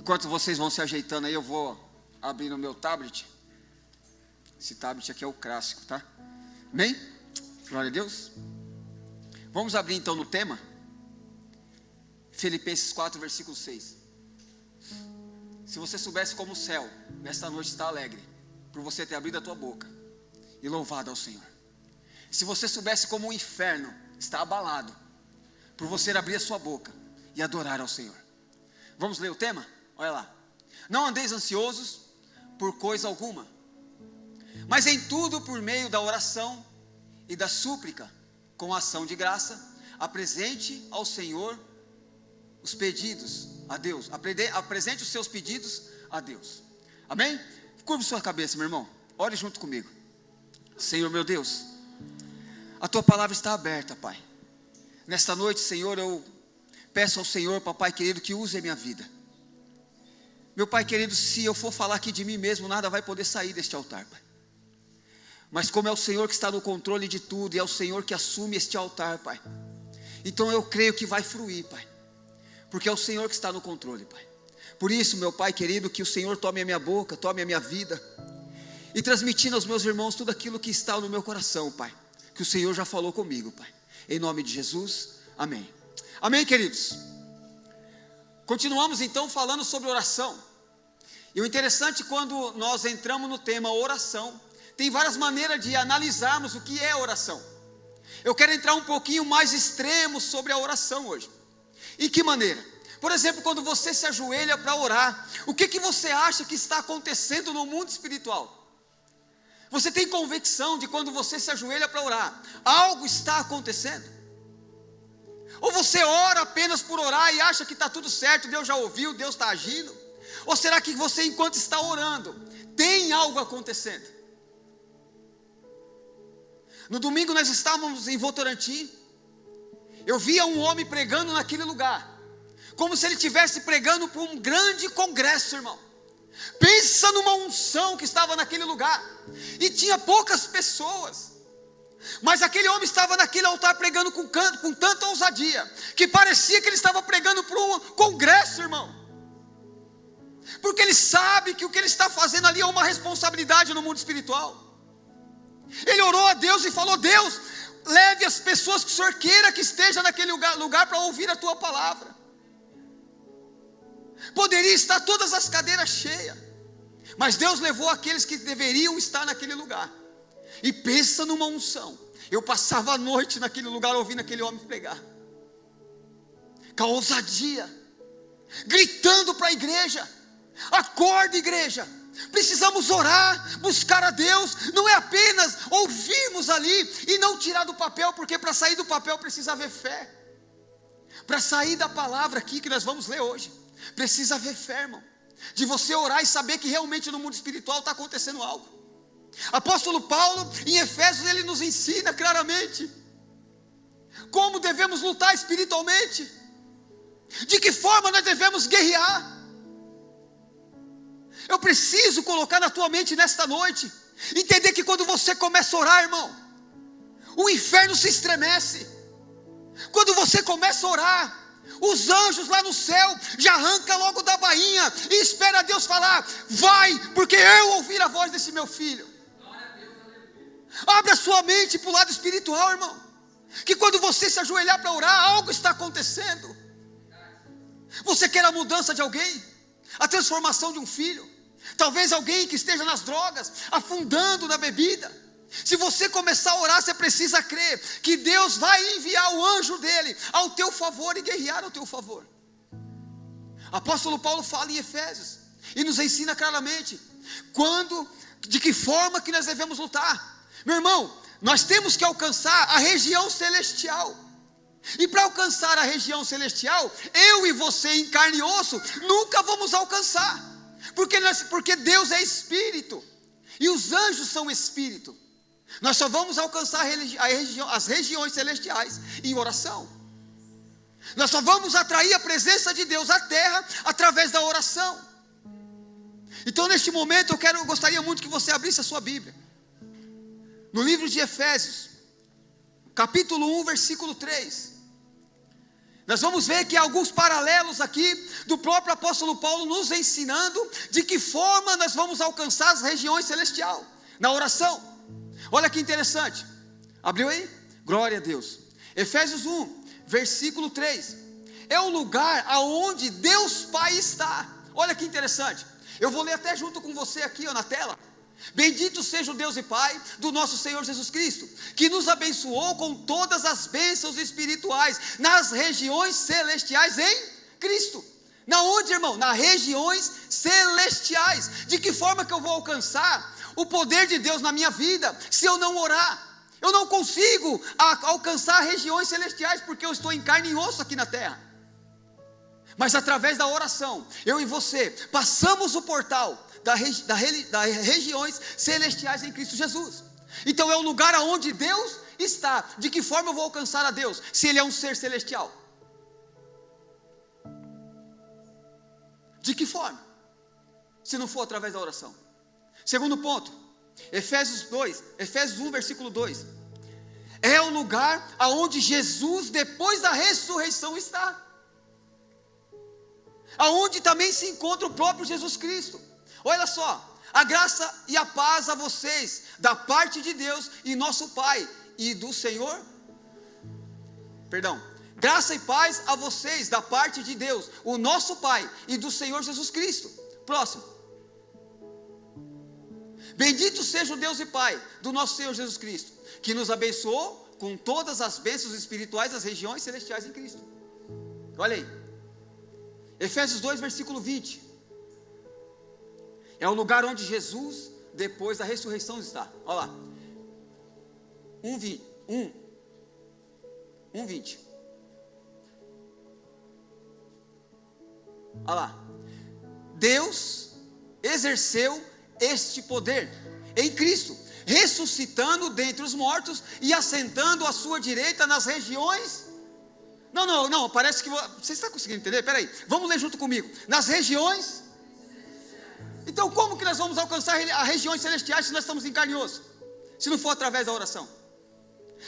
Enquanto vocês vão se ajeitando aí, eu vou abrir no meu tablet. Esse tablet aqui é o clássico, tá? Amém? Glória a Deus. Vamos abrir então no tema. Filipenses 4, versículo 6. Se você soubesse como o céu, nesta noite está alegre, por você ter abrido a tua boca e louvado ao Senhor. Se você soubesse como o inferno está abalado, por você abrir a sua boca e adorar ao Senhor. Vamos ler o tema? Olha lá. Não andeis ansiosos por coisa alguma, mas em tudo por meio da oração e da súplica, com ação de graça, apresente ao Senhor os pedidos a Deus, apresente os seus pedidos a Deus. Amém? Curva sua cabeça, meu irmão, ore junto comigo. Senhor meu Deus, a tua palavra está aberta, Pai. Nesta noite, Senhor, eu peço ao Senhor, papai querido, que use a minha vida. Meu Pai querido, se eu for falar aqui de mim mesmo, nada vai poder sair deste altar, Pai. Mas como é o Senhor que está no controle de tudo, e é o Senhor que assume este altar, Pai, então eu creio que vai fluir, Pai, porque é o Senhor que está no controle, Pai. Por isso, meu Pai querido, que o Senhor tome a minha boca, tome a minha vida, e transmitindo aos meus irmãos tudo aquilo que está no meu coração, Pai, que o Senhor já falou comigo, Pai. Em nome de Jesus, amém. Amém, queridos? Continuamos então falando sobre oração. E o interessante, quando nós entramos no tema oração, tem várias maneiras de analisarmos o que é oração. Eu quero entrar um pouquinho mais extremo sobre a oração hoje. E que maneira? Por exemplo, quando você se ajoelha para orar, o que você acha que está acontecendo no mundo espiritual? Você tem convicção de quando você se ajoelha para orar, algo está acontecendo? Ou você ora apenas por orar e acha que está tudo certo, Deus já ouviu, Deus está agindo? Ou será que você, enquanto está orando, tem algo acontecendo? No domingo nós estávamos em Votorantim. Eu via um homem pregando naquele lugar, como se ele estivesse pregando para um grande congresso, irmão. Pensa numa unção que estava naquele lugar, e tinha poucas pessoas, mas aquele homem estava naquele altar pregando com tanta ousadia, que parecia que ele estava pregando para um congresso, irmão, porque ele sabe que o que ele está fazendo ali é uma responsabilidade no mundo espiritual. Ele orou a Deus e falou: Deus, leve as pessoas que o Senhor queira que esteja naquele lugar para ouvir a tua palavra. Poderia estar todas as cadeiras cheias, mas Deus levou aqueles que deveriam estar naquele lugar. E pensa numa unção. Eu passava a noite naquele lugar ouvindo aquele homem pregar, com a ousadia, gritando para a igreja: acorda, igreja, precisamos orar, buscar a Deus. Não é apenas ouvirmos ali e não tirar do papel, porque para sair do papel precisa haver fé. Para sair da palavra aqui que nós vamos ler hoje, precisa haver fé, irmão, de você orar e saber que realmente no mundo espiritual está acontecendo algo. Apóstolo Paulo, em Efésios, ele nos ensina claramente como devemos lutar espiritualmente, de que forma nós devemos guerrear. Eu preciso colocar na tua mente nesta noite, entender que quando você começa a orar, irmão, o inferno se estremece. Quando você começa a orar, os anjos lá no céu já arrancam logo da bainha e espera Deus falar: vai, porque eu ouvi a voz desse meu filho. Abre a sua mente para o lado espiritual, irmão, que quando você se ajoelhar para orar, algo está acontecendo. Você quer a mudança de alguém, a transformação de um filho, talvez alguém que esteja nas drogas, afundando na bebida. Se você começar a orar, você precisa crer que Deus vai enviar o anjo dele ao teu favor e guerrear ao teu favor. Apóstolo Paulo fala em Efésios e nos ensina claramente de que forma que nós devemos lutar. Meu irmão, nós temos que alcançar a região celestial. E para alcançar a região celestial, eu e você em carne e osso nunca vamos alcançar, porque Deus é espírito e os anjos são espírito. Nós só vamos alcançar as regiões celestiais em oração. Nós só vamos atrair a presença de Deus à terra através da oração. Então neste momento eu gostaria muito que você abrisse a sua Bíblia no livro de Efésios, capítulo 1, versículo 3. Nós vamos ver que há alguns paralelos aqui do próprio apóstolo Paulo nos ensinando de que forma nós vamos alcançar as regiões celestiais na oração. Olha que interessante. Abriu aí? Glória a Deus. Efésios 1, versículo 3. É o lugar aonde Deus Pai está. Olha que interessante. Eu vou ler até junto com você aqui, ó, na tela. Bendito seja o Deus e Pai do nosso Senhor Jesus Cristo, que nos abençoou com todas as bênçãos espirituais nas regiões celestiais em Cristo. Na onde, irmão? Nas regiões celestiais. De que forma que eu vou alcançar o poder de Deus na minha vida se eu não orar? Eu não consigo alcançar regiões celestiais porque eu estou em carne e osso aqui na terra. Mas através da oração, eu e você passamos o portal das regiões celestiais em Cristo Jesus. Então é o lugar aonde Deus está. De que forma eu vou alcançar a Deus, se Ele é um ser celestial? De que forma? Se não for através da oração. Segundo ponto, Efésios 1, versículo 2. É o lugar aonde Jesus, depois da ressurreição, está. Aonde também se encontra o próprio Jesus Cristo. Olha só, a graça e a paz a vocês, da parte de Deus e nosso Pai, e do Senhor, graça e paz a vocês, da parte de Deus, o nosso Pai, e do Senhor Jesus Cristo. Próximo. Bendito seja o Deus e Pai do nosso Senhor Jesus Cristo, que nos abençoou com todas as bênçãos espirituais das regiões celestiais em Cristo. Olha aí, Efésios 2, versículo 20. É o lugar onde Jesus, depois da ressurreição, está. Olha lá. 1:20. Olha lá. Deus exerceu este poder em Cristo, ressuscitando dentre os mortos e assentando à sua direita nas regiões. Não, parece que você está conseguindo entender? Peraí, vamos ler junto comigo. Nas regiões. Então como que nós vamos alcançar as regiões celestiais se nós estamos em carne e osso? Se não for através da oração.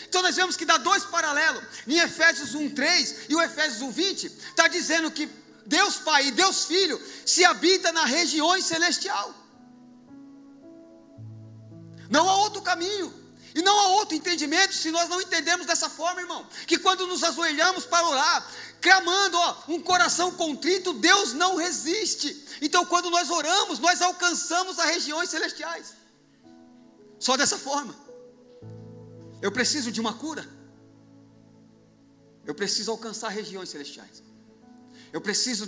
Então nós vemos que dá dois paralelos. Em Efésios 1:3 e o Efésios 1:20 está dizendo que Deus Pai e Deus Filho se habita nas regiões celestiais. Não há outro caminho. E não há outro entendimento se nós não entendemos dessa forma, irmão. Que quando nos ajoelhamos para orar, clamando, um coração contrito, Deus não resiste. Então quando nós oramos, nós alcançamos as regiões celestiais. Só dessa forma. Eu preciso de uma cura. Eu preciso alcançar regiões celestiais. Eu preciso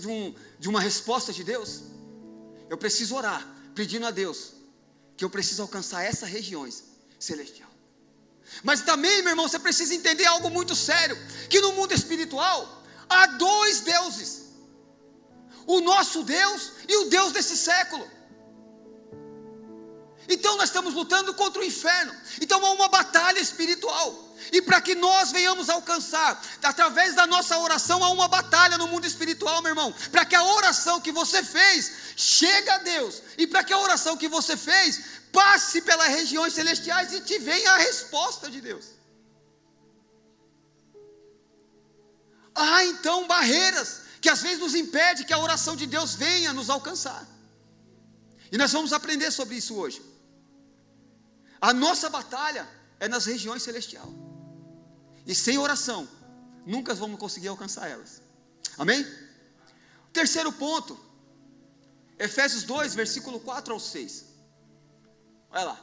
de uma resposta de Deus. Eu preciso orar, pedindo a Deus que eu preciso alcançar essas regiões celestiais. Mas também, meu irmão, você precisa entender algo muito sério, que no mundo espiritual há dois deuses: o nosso Deus e o Deus desse século. Então nós estamos lutando contra o inferno. Então há uma batalha espiritual. E para que nós venhamos alcançar, através da nossa oração, há uma batalha no mundo espiritual, meu irmão. Para que a oração que você fez chegue a Deus, e para que a oração que você fez passe pelas regiões celestiais e te venha a resposta de Deus. Há então barreiras que às vezes nos impedem que a oração de Deus venha nos alcançar. E nós vamos aprender sobre isso hoje. A nossa batalha é nas regiões celestiais. E sem oração, nunca vamos conseguir alcançar elas. Amém? Terceiro ponto, Efésios 2, versículo 4 ao 6. Olha lá.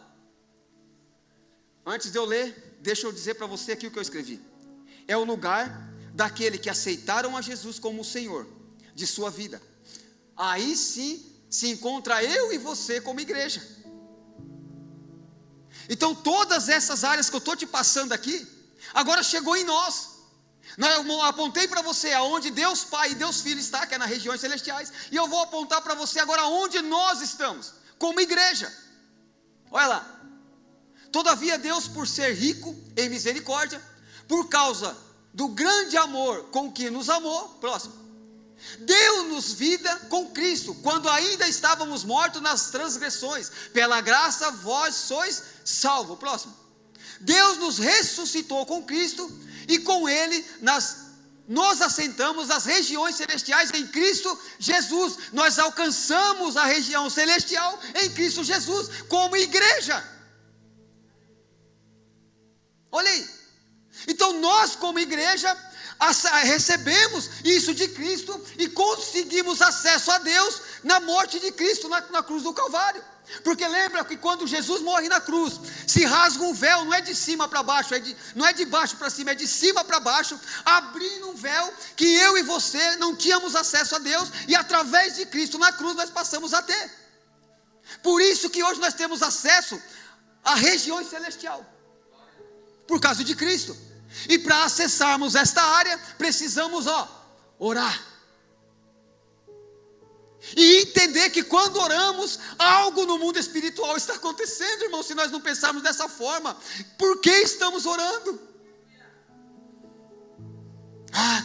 Antes de eu ler, deixa eu dizer para você aqui o que eu escrevi. É o lugar daquele que aceitaram a Jesus como o Senhor de sua vida. Aí sim se encontra eu e você como igreja. Então todas essas áreas que eu estou te passando aqui, agora chegou em nós. Eu apontei para você aonde Deus Pai e Deus Filho está, que é nas regiões celestiais. E eu vou apontar para você agora onde nós estamos, como igreja. Olha lá. Todavia Deus, por ser rico em misericórdia, por causa do grande amor com que nos amou, próximo, deu-nos vida com Cristo, quando ainda estávamos mortos nas transgressões. Pela graça vós sois salvos. Próximo. Deus nos ressuscitou com Cristo e com Ele nos assentamos nas regiões celestiais em Cristo Jesus. Nós alcançamos a região celestial em Cristo Jesus, como igreja. Olha aí. Então nós como igreja recebemos isso de Cristo e conseguimos acesso a Deus na morte de Cristo na cruz do Calvário. Porque lembra que quando Jesus morre na cruz, se rasga um véu, não é de cima para baixo, não é de baixo para cima, é de cima para baixo, abrindo um véu que eu e você não tínhamos acesso a Deus, e através de Cristo na cruz nós passamos a ter. Por isso que hoje nós temos acesso à região celestial, por causa de Cristo. E para acessarmos esta área, precisamos orar. E entender que quando oramos, algo no mundo espiritual está acontecendo, irmão. Se nós não pensarmos dessa forma, por que estamos orando?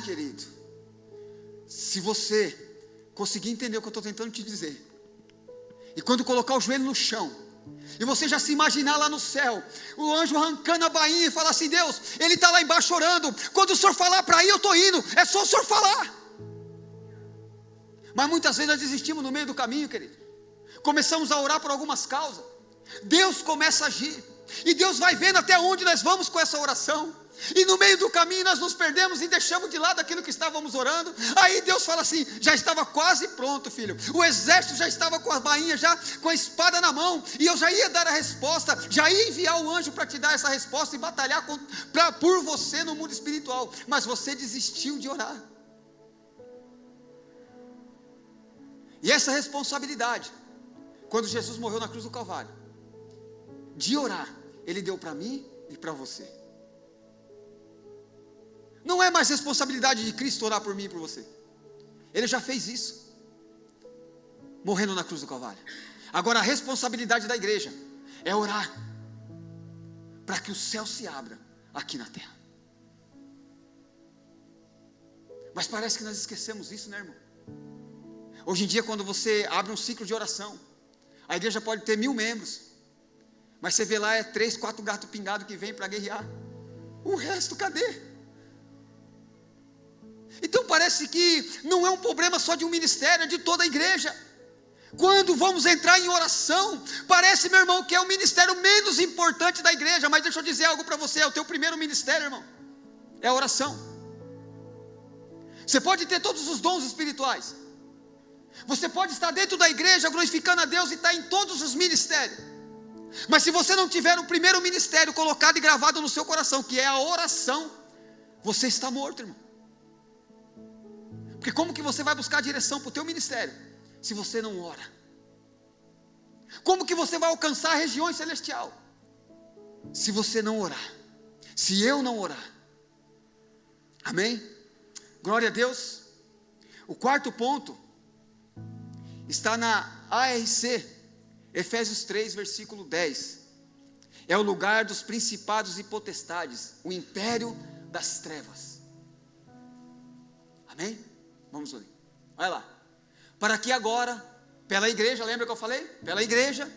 Querido, se você conseguir entender o que eu estou tentando te dizer, e quando colocar o joelho no chão, e você já se imaginar lá no céu, o anjo arrancando a bainha e falar assim: Deus, ele está lá embaixo orando, quando o Senhor falar para ir, eu estou indo, é só o Senhor falar. Mas muitas vezes nós desistimos no meio do caminho, querido. Começamos a orar por algumas causas, Deus começa a agir, e Deus vai vendo até onde nós vamos com essa oração, e no meio do caminho nós nos perdemos e deixamos de lado aquilo que estávamos orando. Aí Deus fala assim: já estava quase pronto, filho, o exército já estava com a bainha, já com a espada na mão, e eu já ia dar a resposta, já ia enviar o anjo para te dar essa resposta e batalhar por você no mundo espiritual, mas você desistiu de orar. E essa responsabilidade, quando Jesus morreu na cruz do Calvário, de orar, Ele deu para mim e para você. Não é mais responsabilidade de Cristo orar por mim e por você. Ele já fez isso, morrendo na cruz do Calvário. Agora a responsabilidade da igreja é orar para que o céu se abra aqui na terra. Mas parece que nós esquecemos isso, né, irmão? Hoje em dia, quando você abre um ciclo de oração, a igreja pode ter 1000 membros, mas você vê lá, 3, 4 gatos pingados que vêm para guerrear. O resto, cadê? Então parece que não é um problema só de um ministério, é de toda a igreja. Quando vamos entrar em oração, parece, meu irmão, que é o ministério menos importante da igreja. Mas deixa eu dizer algo para você: é o teu primeiro ministério, irmão, é a oração. Você pode ter todos os dons espirituais, você pode estar dentro da igreja glorificando a Deus e estar em todos os ministérios, mas se você não tiver o primeiro ministério colocado e gravado no seu coração, que é a oração, você está morto, irmão. Porque como que você vai buscar direção para o teu ministério se você não ora? Como que você vai alcançar a região celestial se você não orar? Se eu não orar? Amém? Glória a Deus. O quarto ponto está na ARC, Efésios 3, versículo 10. É o lugar dos principados e potestades, o império das trevas. Amém? Vamos ler. Olha lá. Para que agora, pela igreja, lembra que eu falei? Pela igreja,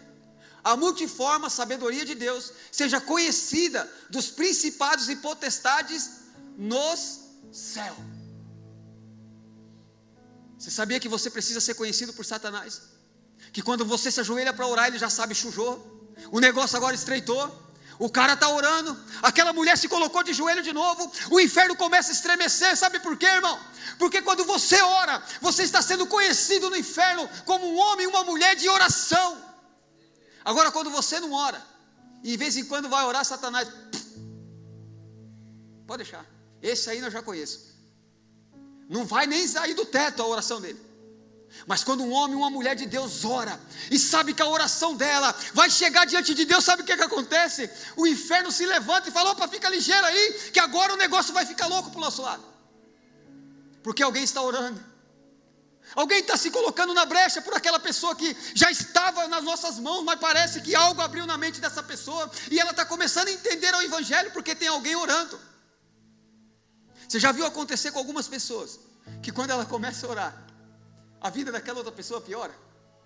a multiforme sabedoria de Deus seja conhecida dos principados e potestades nos céus. Você sabia que você precisa ser conhecido por Satanás? Que quando você se ajoelha para orar, ele já sabe, chujou, o negócio agora estreitou, o cara está orando, aquela mulher se colocou de joelho de novo, o inferno começa a estremecer. Sabe por quê, irmão? Porque quando você ora, você está sendo conhecido no inferno como um homem e uma mulher de oração. Agora quando você não ora, e em vez em quando vai orar, Satanás, pode deixar, esse aí eu já conheço, não vai nem sair do teto a oração dele. Mas quando um homem e uma mulher de Deus ora, e sabe que a oração dela vai chegar diante de Deus, sabe o que acontece? O inferno se levanta e fala: opa, fica ligeiro aí, que agora o negócio vai ficar louco para o nosso lado. Porque alguém está orando, alguém está se colocando na brecha por aquela pessoa que já estava nas nossas mãos, mas parece que algo abriu na mente dessa pessoa, e ela está começando a entender o evangelho, porque tem alguém orando. Você já viu acontecer com algumas pessoas, que quando ela começa a orar, a vida daquela outra pessoa piora?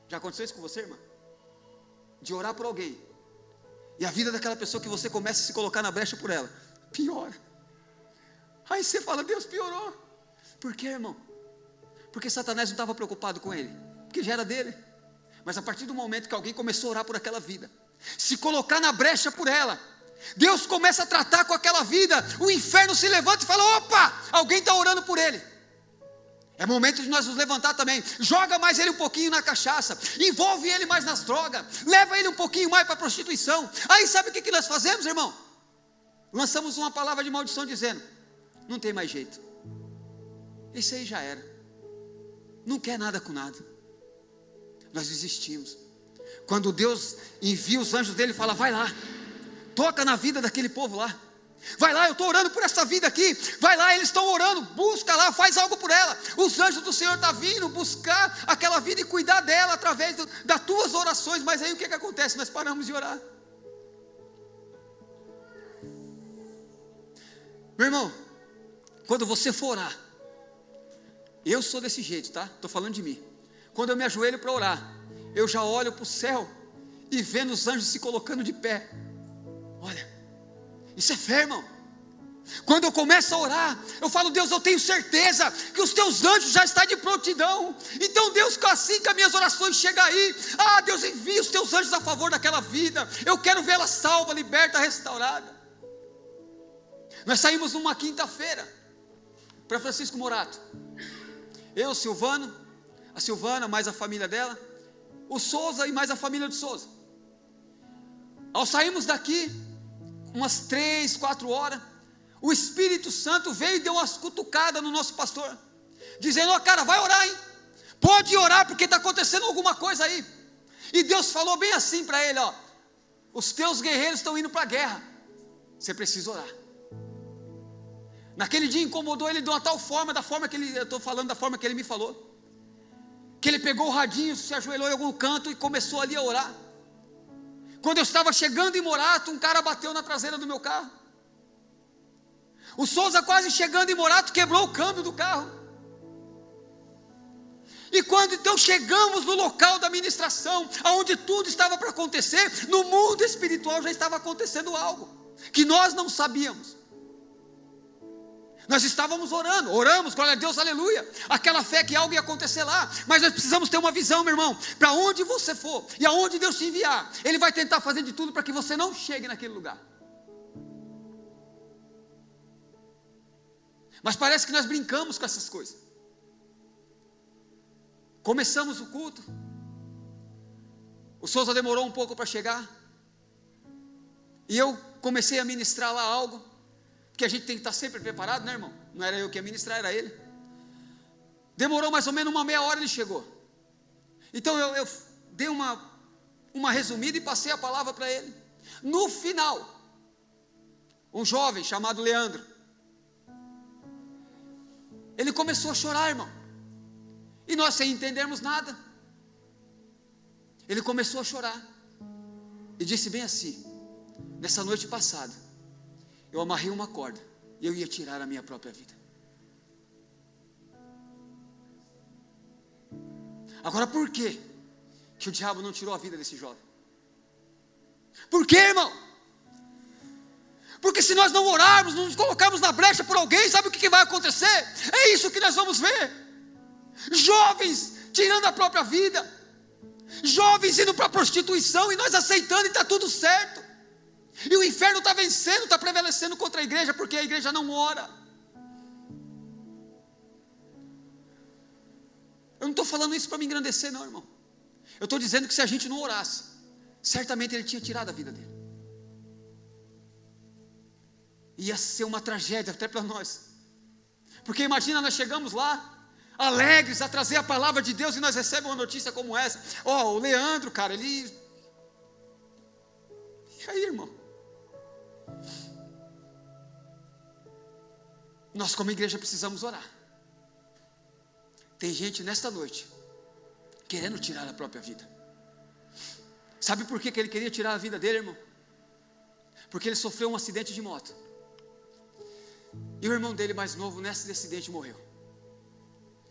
Já aconteceu isso com você, irmã? De orar por alguém, e a vida daquela pessoa que você começa a se colocar na brecha por ela, piora. Aí você fala: Deus, piorou. Por quê, irmão? Porque Satanás não estava preocupado com ele, porque já era dele. Mas a partir do momento que alguém começou a orar por aquela vida, se colocar na brecha por ela, Deus começa a tratar com aquela vida, o inferno se levanta e fala: opa, alguém está orando por ele. É momento de nós nos levantar também. Joga mais ele um pouquinho na cachaça, envolve ele mais nas drogas, leva ele um pouquinho mais para a prostituição. Aí sabe o que nós fazemos, irmão? Lançamos uma palavra de maldição dizendo: não tem mais jeito, isso aí já era, não quer nada com nada. Nós desistimos. Quando Deus envia os anjos dele e fala: vai lá, toca na vida daquele povo lá, vai lá, eu estou orando por essa vida aqui, vai lá, eles estão orando, busca lá, faz algo por ela. Os anjos do Senhor estão vindo buscar aquela vida e cuidar dela através das tuas orações. Mas aí o que acontece? Nós paramos de orar. Meu irmão, quando você for orar, eu sou desse jeito, tá? Estou falando de mim. Quando eu me ajoelho para orar, eu já olho para o céu e vendo os anjos se colocando de pé. Olha, isso é fé, irmão. Quando eu começo a orar, eu falo: Deus, eu tenho certeza que os teus anjos já estão de prontidão. Então Deus, assim que as minhas orações chegam aí, Deus, envia os teus anjos a favor daquela vida. Eu quero vê-la salva, liberta, restaurada. Nós saímos numa quinta-feira para Francisco Morato. Eu, Silvano, a Silvana, mais a família dela, o Souza e mais a família de Souza. Ao sairmos daqui, umas 3, 4 horas, o Espírito Santo veio e deu umas cutucadas no nosso pastor, dizendo: cara, vai orar, hein? Pode orar, porque está acontecendo alguma coisa aí. E Deus falou bem assim para ele: os teus guerreiros estão indo para a guerra, você precisa orar. Naquele dia incomodou ele de uma tal forma, eu estou falando da forma que ele me falou, que ele pegou o radinho, se ajoelhou em algum canto e começou ali a orar. Quando eu estava chegando em Morato, um cara bateu na traseira do meu carro. O Souza, quase chegando em Morato, quebrou o câmbio do carro. E quando então chegamos no local da ministração, onde tudo estava para acontecer, no mundo espiritual já estava acontecendo algo que nós não sabíamos. Nós estávamos oramos, glória a Deus, aleluia, aquela fé que algo ia acontecer lá. Mas nós precisamos ter uma visão, meu irmão. Para onde você for e aonde Deus te enviar, Ele vai tentar fazer de tudo para que você não chegue naquele lugar. Mas parece que nós brincamos com essas coisas. Começamos o culto, o Souza demorou um pouco para chegar, e eu comecei a ministrar lá algo, porque a gente tem que estar sempre preparado, né, irmão? Não era eu que ia ministrar, era ele. Demorou mais ou menos uma meia hora, ele chegou. Então eu dei uma resumida e passei a palavra para ele. No final, um jovem chamado Leandro, ele começou a chorar, irmão, e nós sem entendermos nada. Ele começou a chorar e disse bem assim: nessa noite passada, eu amarrei uma corda e eu ia tirar a minha própria vida. Agora, por que o diabo não tirou a vida desse jovem? Por quê, irmão? Porque se nós não orarmos, não nos colocarmos na brecha por alguém, sabe o que vai acontecer? É isso que nós vamos ver: jovens tirando a própria vida, jovens indo para a prostituição, e nós aceitando, e está tudo certo. E o inferno está vencendo, está prevalecendo contra a igreja, porque a igreja não ora. Eu não estou falando isso para me engrandecer, não, irmão. Eu estou dizendo que se a gente não orasse, certamente ele tinha tirado a vida dele. Ia ser uma tragédia até para nós. Porque imagina, nós chegamos lá, alegres a trazer a palavra de Deus, e nós recebemos uma notícia como essa. O Leandro, cara, ele... E aí, irmão? Nós como igreja precisamos orar. Tem gente nesta noite querendo tirar a própria vida. Sabe por que ele queria tirar a vida dele, irmão? Porque ele sofreu um acidente de moto, e o irmão dele mais novo nesse acidente morreu,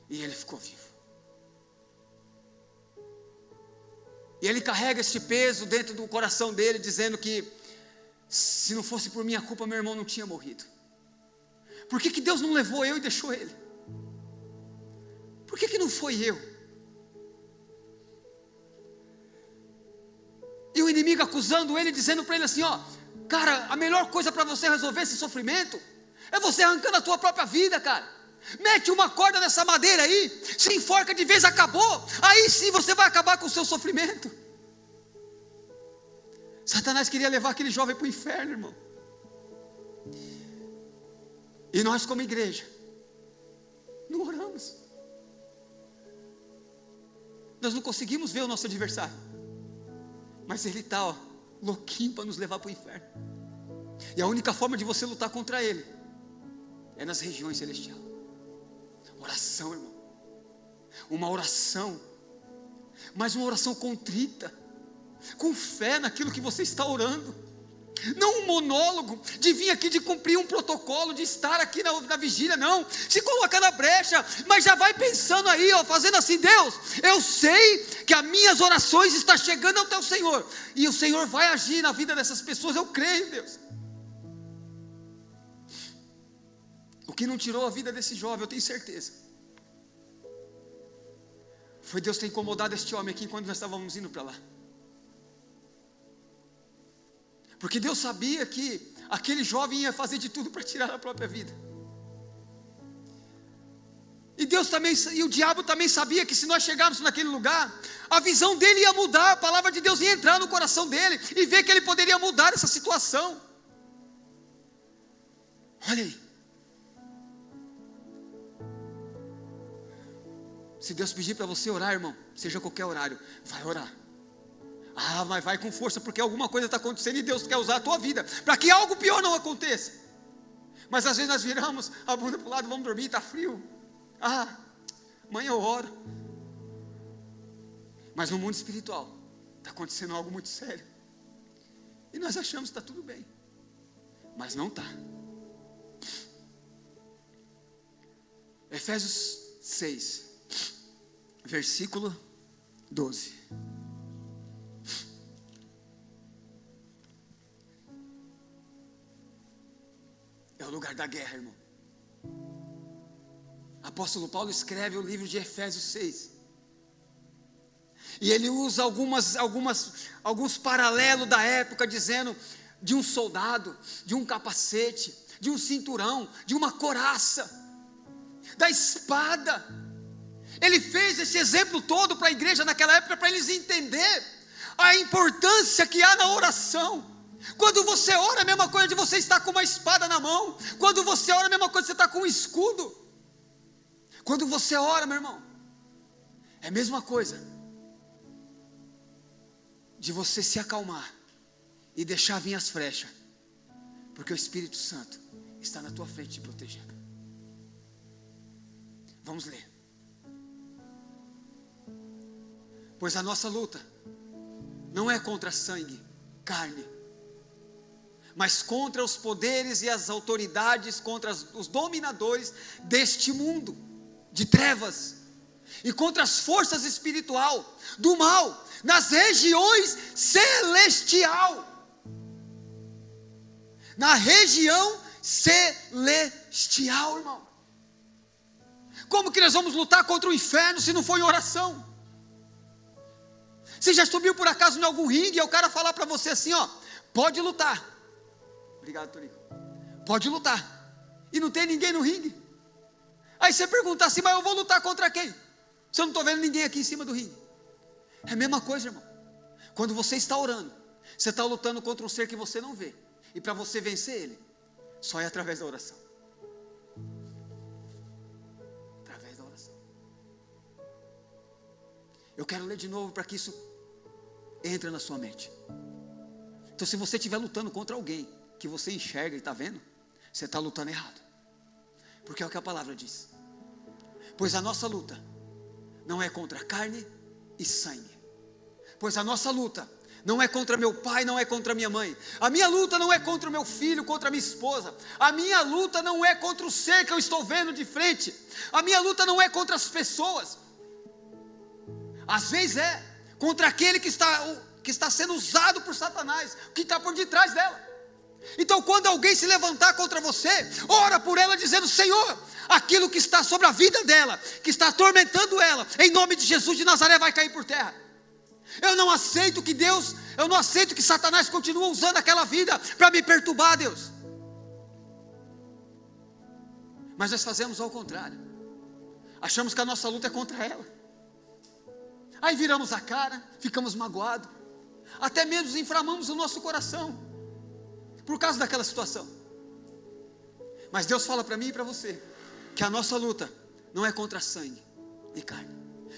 e ele ficou vivo. E ele carrega esse peso dentro do coração dele, dizendo que se não fosse por minha culpa, meu irmão não tinha morrido. Por que Deus não levou eu e deixou ele? Por que não foi eu? E o inimigo acusando ele, dizendo para ele assim, ó, cara, a melhor coisa para você resolver esse sofrimento é você arrancando a tua própria vida, cara. Mete uma corda nessa madeira aí, se enforca de vez, acabou. Aí sim você vai acabar com o seu sofrimento. Satanás queria levar aquele jovem para o inferno, irmão. E nós como igreja não oramos. Nós não conseguimos ver o nosso adversário, mas ele está, ó, louquinho para nos levar para o inferno. E a única forma de você lutar contra ele é nas regiões celestiais. Oração, irmão. Uma oração, mas uma oração contrita, com fé naquilo que você está orando. Não um monólogo de vir aqui, de cumprir um protocolo, de estar aqui na vigília, não. Se coloca na brecha, mas já vai pensando aí, ó, fazendo assim: Deus, eu sei que as minhas orações estão chegando ao teu Senhor, e o Senhor vai agir na vida dessas pessoas, eu creio, Deus. O que não tirou a vida desse jovem, eu tenho certeza, foi Deus ter incomodado este homem aqui enquanto nós estávamos indo para lá. Porque Deus sabia que aquele jovem ia fazer de tudo para tirar a própria vida. E Deus também, e o diabo também sabia que se nós chegarmos naquele lugar, a visão dele ia mudar, a palavra de Deus ia entrar no coração dele, e ver que ele poderia mudar essa situação. Olha aí. Se Deus pedir para você orar, irmão, seja qualquer horário, vai orar. Ah, mas vai com força, porque alguma coisa está acontecendo e Deus quer usar a tua vida para que algo pior não aconteça. Mas às vezes nós viramos a bunda para o lado, vamos dormir, está frio. Ah, amanhã eu oro. Mas no mundo espiritual está acontecendo algo muito sério, e nós achamos que está tudo bem, mas não está. Efésios 6, versículo 12. É o lugar da guerra, irmão. Apóstolo Paulo escreve o livro de Efésios 6. E ele usa alguns paralelos da época, dizendo de um soldado, de um capacete, de um cinturão, de uma couraça, da espada. Ele fez esse exemplo todo para a igreja naquela época, para eles entenderem a importância que há na oração. Quando você ora, a mesma coisa de você estar com uma espada na mão. Quando você ora, a mesma coisa de você estar com um escudo. Quando você ora, meu irmão, é a mesma coisa de você se acalmar e deixar vir as flechas, porque o Espírito Santo está na tua frente te protegendo. Vamos ler. Pois a nossa luta não é contra sangue, carne, mas contra os poderes e as autoridades, contra os dominadores deste mundo de trevas, e contra as forças espirituais do mal, nas regiões celestial. Na região celestial, irmão. Como que nós vamos lutar contra o inferno se não for em oração? Você já subiu por acaso em algum ringue e o cara falar para você assim, ó, pode lutar. Obrigado, Tonico. Pode lutar. E não tem ninguém no ringue. Aí você pergunta assim, mas eu vou lutar contra quem? Se eu não estou vendo ninguém aqui em cima do ringue. É a mesma coisa, irmão. Quando você está orando, você está lutando contra um ser que você não vê. E para você vencer ele, só é através da oração. Através da oração. Eu quero ler de novo para que isso entre na sua mente. Então, se você estiver lutando contra alguém que você enxerga e está vendo, você está lutando errado. Porque é o que a palavra diz. Pois a nossa luta não é contra carne e sangue. Pois a nossa luta não é contra meu pai, não é contra minha mãe. A minha luta não é contra o meu filho, contra a minha esposa. A minha luta não é contra o ser que eu estou vendo de frente. A minha luta não é contra as pessoas. Às vezes é contra aquele que está sendo usado por Satanás, que está por detrás dela. Então quando alguém se levantar contra você, ora por ela dizendo: Senhor, aquilo que está sobre a vida dela, que está atormentando ela, em nome de Jesus de Nazaré, vai cair por terra. Eu não aceito que Satanás continue usando aquela vida para me perturbar, Deus. Mas nós fazemos ao contrário. Achamos que a nossa luta é contra ela. Aí viramos a cara, ficamos magoados, até mesmo inflamamos o nosso coração por causa daquela situação. Mas Deus fala para mim e para você que a nossa luta não é contra sangue e carne,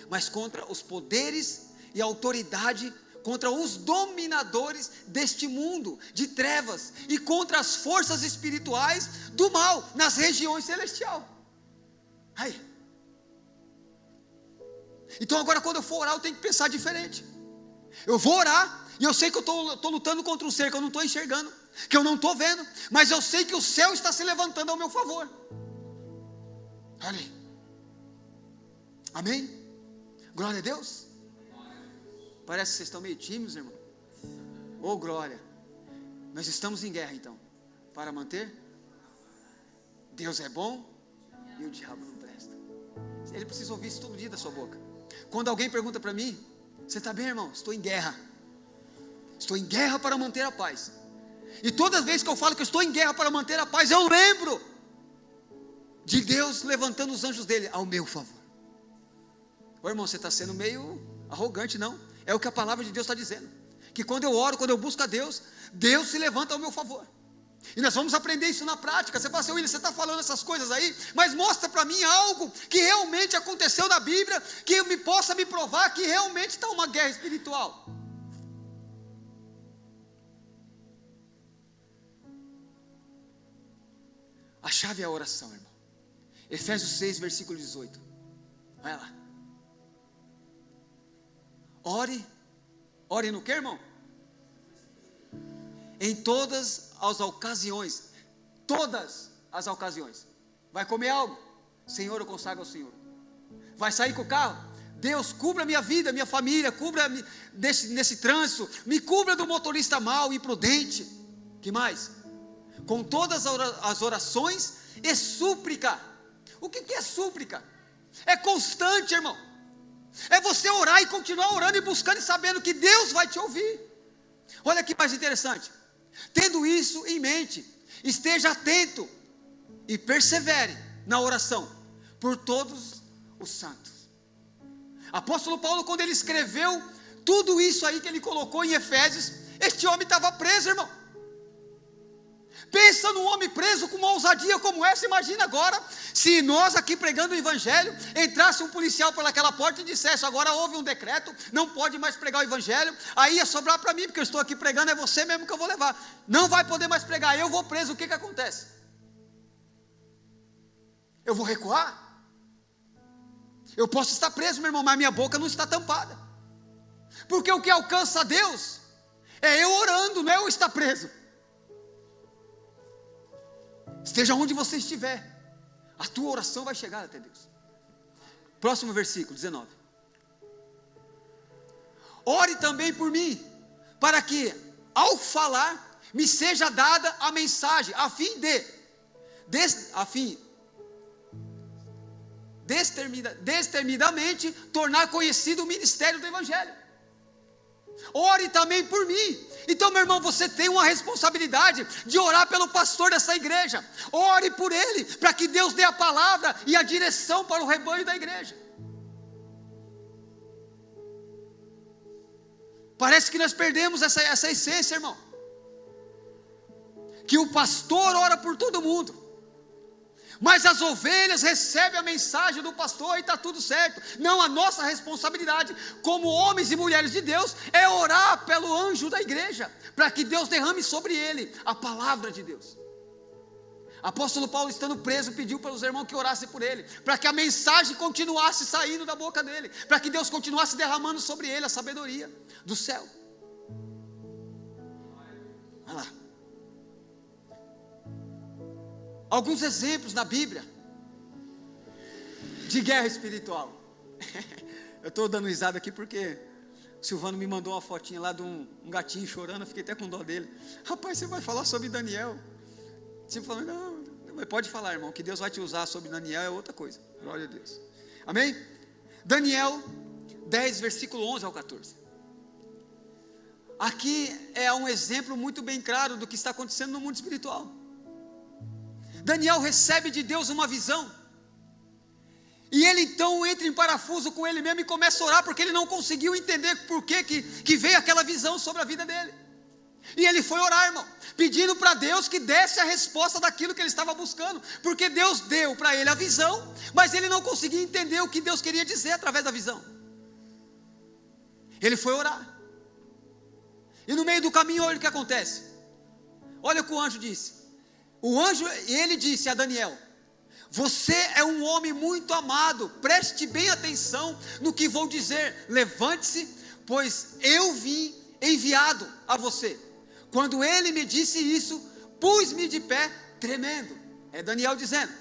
mas contra os poderes e autoridade, contra os dominadores deste mundo de trevas e contra as forças espirituais do mal nas regiões celestiais. Aí. Então agora quando eu for orar, eu tenho que pensar diferente. Eu vou orar e eu sei que eu estou lutando contra um ser que eu não estou enxergando, que eu não estou vendo, mas eu sei que o céu está se levantando ao meu favor. Olha aí. Amém? Glória a Deus. Parece que vocês estão meio tímidos, irmão. Oh, glória. Nós estamos em guerra então, para manter. Deus é bom e o diabo não presta. Ele precisa ouvir isso todo dia da sua boca. Quando alguém pergunta para mim: você está bem, irmão? Estou em guerra. Estou em guerra para manter a paz. E todas as vezes que eu falo que eu estou em guerra para manter a paz, eu lembro de Deus levantando os anjos dele ao meu favor. Ô irmão, você está sendo meio arrogante, não? É o que a palavra de Deus está dizendo, que quando eu oro, quando eu busco a Deus, Deus se levanta ao meu favor. E nós vamos aprender isso na prática. Você fala assim: William, você está falando essas coisas aí, mas mostra para mim algo que realmente aconteceu na Bíblia, que me possa me provar que realmente está uma guerra espiritual. A chave é a oração, irmão. Efésios 6, versículo 18. Vai lá. Ore no que, irmão? Em todas as ocasiões. Todas as ocasiões. Vai comer algo? Senhor, eu consagro ao Senhor. Vai sair com o carro? Deus, cubra minha vida, minha família, cubra nesse trânsito, me cubra do motorista mau, imprudente. Que mais? Com todas as orações e súplica. O que é súplica? É constante, irmão. É você orar e continuar orando e buscando e sabendo que Deus vai te ouvir. Olha que mais interessante. Tendo isso em mente, esteja atento e persevere na oração por todos os santos. Apóstolo Paulo, quando ele escreveu tudo isso aí que ele colocou em Efésios, este homem estava preso, irmão. Pensa num homem preso com uma ousadia como essa. Imagina agora, se nós aqui pregando o evangelho, entrasse um policial por aquela porta e dissesse: agora houve um decreto, não pode mais pregar o evangelho. Aí ia sobrar para mim, porque eu estou aqui pregando, é você mesmo que eu vou levar. Não vai poder mais pregar, eu vou preso. O que acontece? Eu vou recuar? Eu posso estar preso, meu irmão, mas minha boca não está tampada. Porque o que alcança a Deus é eu orando, não é eu estar preso. Esteja onde você estiver, a tua oração vai chegar até Deus. Próximo versículo, 19. Ore também por mim, para que, ao falar, me seja dada a mensagem, a fim destemidamente tornar conhecido o ministério do evangelho. Ore também por mim. Então, meu irmão, você tem uma responsabilidade de orar pelo pastor dessa igreja. Ore por ele, para que Deus dê a palavra e a direção para o rebanho da igreja. Parece que nós perdemos essa essência, irmão. Que o pastor ora por todo mundo, mas as ovelhas recebem a mensagem do pastor e está tudo certo. Não, a nossa responsabilidade como homens e mulheres de Deus é orar pelo anjo da igreja, para que Deus derrame sobre ele a palavra de Deus. Apóstolo Paulo, estando preso, pediu pelos irmãos que orassem por ele, para que a mensagem continuasse saindo da boca dele, para que Deus continuasse derramando sobre ele a sabedoria do céu. Olha lá. Alguns exemplos na Bíblia de guerra espiritual. Eu estou dando risada aqui porque Silvano me mandou uma fotinha lá de um gatinho chorando, eu fiquei até com dó dele. Rapaz, você vai falar sobre Daniel? Você falou, não, mas pode falar, irmão, que Deus vai te usar sobre Daniel é outra coisa. Glória a Deus. Amém? Daniel 10, versículo 11 ao 14. Aqui é um exemplo muito bem claro do que está acontecendo no mundo espiritual. Daniel recebe de Deus uma visão. E ele então entra em parafuso com ele mesmo e começa a orar, porque ele não conseguiu entender por que veio aquela visão sobre a vida dele. E ele foi orar, irmão, pedindo para Deus que desse a resposta daquilo que ele estava buscando, porque Deus deu para ele a visão, mas ele não conseguia entender o que Deus queria dizer através da visão. Ele foi orar, e no meio do caminho, olha o que acontece. Olha o que o anjo disse. O anjo, ele disse a Daniel: você é um homem muito amado, preste bem atenção no que vou dizer, levante-se, pois eu vim enviado a você. Quando ele me disse isso, pus-me de pé tremendo. É Daniel dizendo.